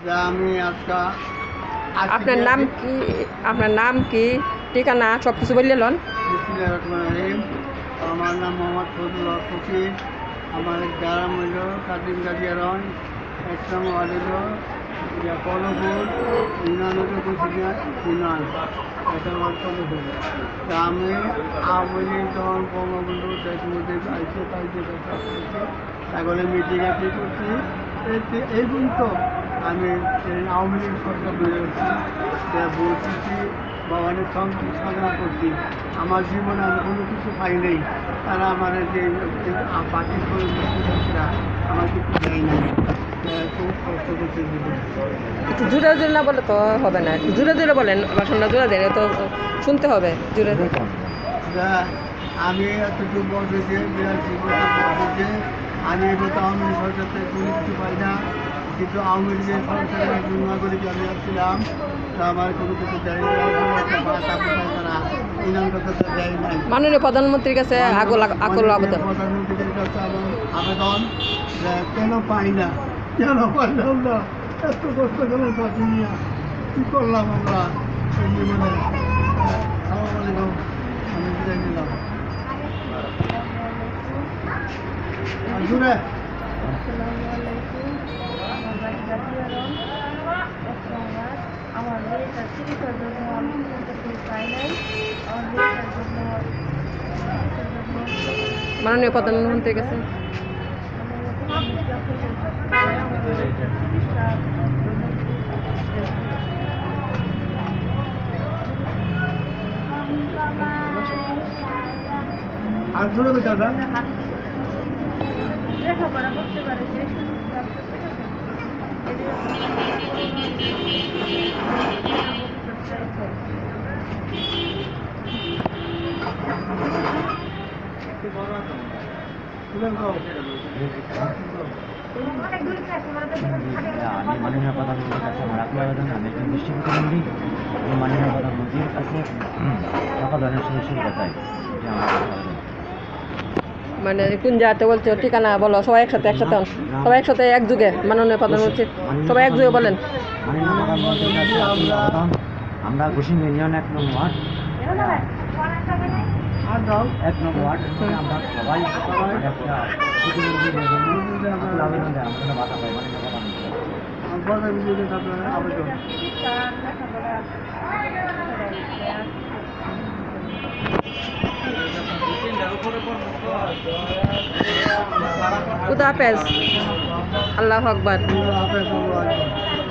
যে আমি আজকে আপনার নাম কি? আপনার নাম কি, ঠিকানা সব কিছু বললেন? আমার নাম মোহাম্মদ ফজলুল হক ফকির। আমার গ্রাম হইল কাদিম গাজিয়ারন, এক নম্বর ওয়ার্ড হইল কলপুর, ইউনিয়ন হইল কুচিয়া ইউনিয়ন, এটা ওয়ার্ড কলপুর। তা আমি আওয়ামী লীগ যখন বঙ্গবন্ধু দেশ মধ্যে আইসে পাইছে তারপরে মিটিং আটি করছি। এই পর্যন্ত আমি আওয়ামী লীগ সরকার বেরোচ্ছি, বলছি বা অনেক সংগ্রাম করছি। আমার জীবনে আমি কোনো কিছু পাই নাই, তারা আমার যে বাকি কর্মীরা আমার কিছু দেয় নাই, খুব কষ্ট করছে জীবন। একটু জোরে জোরে না বলে তো হবে না, একটু জোরে জোরে বলেন। বাসনটা জোরে দেন তো শুনতে হবে, জোরে জোরে। আমি এতটুকু বলতেছি, 82 বছর বলতেছি, আমি এবার আওয়ামী লীগ সরকার থেকে কোনো কিছু পাই না, কিন্তু আওয়ামী লীগের সরকারের একজন নাগরিক আমি আসছিলাম, তা আমার কোনো কিছু দেয় না, তারা ইনাম কথা দেয় নাই। মাননীয় প্রধানমন্ত্রীর কাছে আকুল আবেদন। প্রধানমন্ত্রীর কাছে আমার আবেদন যে কেন পাই না, কেন পাইলাম না, এত কষ্ট করে পাচ্ছি নিয়ে কী করলাম আমরা এই জীবনে। আসসালামু আলাইকুম, আমি বিদায় নিলাম। জুড়ে আমার মেয়েটার চিকিৎসার জন্য আমি পাই নাই। আমার মেয়েটার জন্য মাননীয় প্রধানমন্ত্রীর কাছে আর জুড়ে দাদা লেখাপড়া করতে পারে যে আমি মাননীয় প্রধানমন্ত্রীর কাছে আমার আকুল আবেদন, আমি একজন দৃষ্টি প্রতিবন্ধী। আমি মাননীয় প্রধানমন্ত্রীর কাছে টাকা দানের সুযোগ সুবিধা চাই, যে আমার আবেদন। মানে কোন জায়গাতে বলছো, ঠিকানা বলো, সবাই একসাথে হন, সবাই একসাথে একযুগে। মাননীয় প্রধানমন্ত্রী সবাই একযুগে বলেন। মাননীয় প্রধানমন্ত্রীর কাছে আকুল আবেদন, আমরা ঘুষিং ইউনিয়ন 1 নং ওয়ার্ড, 1 নং ওয়ার্ড থেকে আমরা সবাই একটা প্রতিবন্ধীদের জন্য আকুল আবেদন দেয়, আমরা বাধা পাই মাননীয় প্রধানমন্ত্রী। আবেদন খুদা হাফেজ, আল্লাহু আকবার। হাফেজ।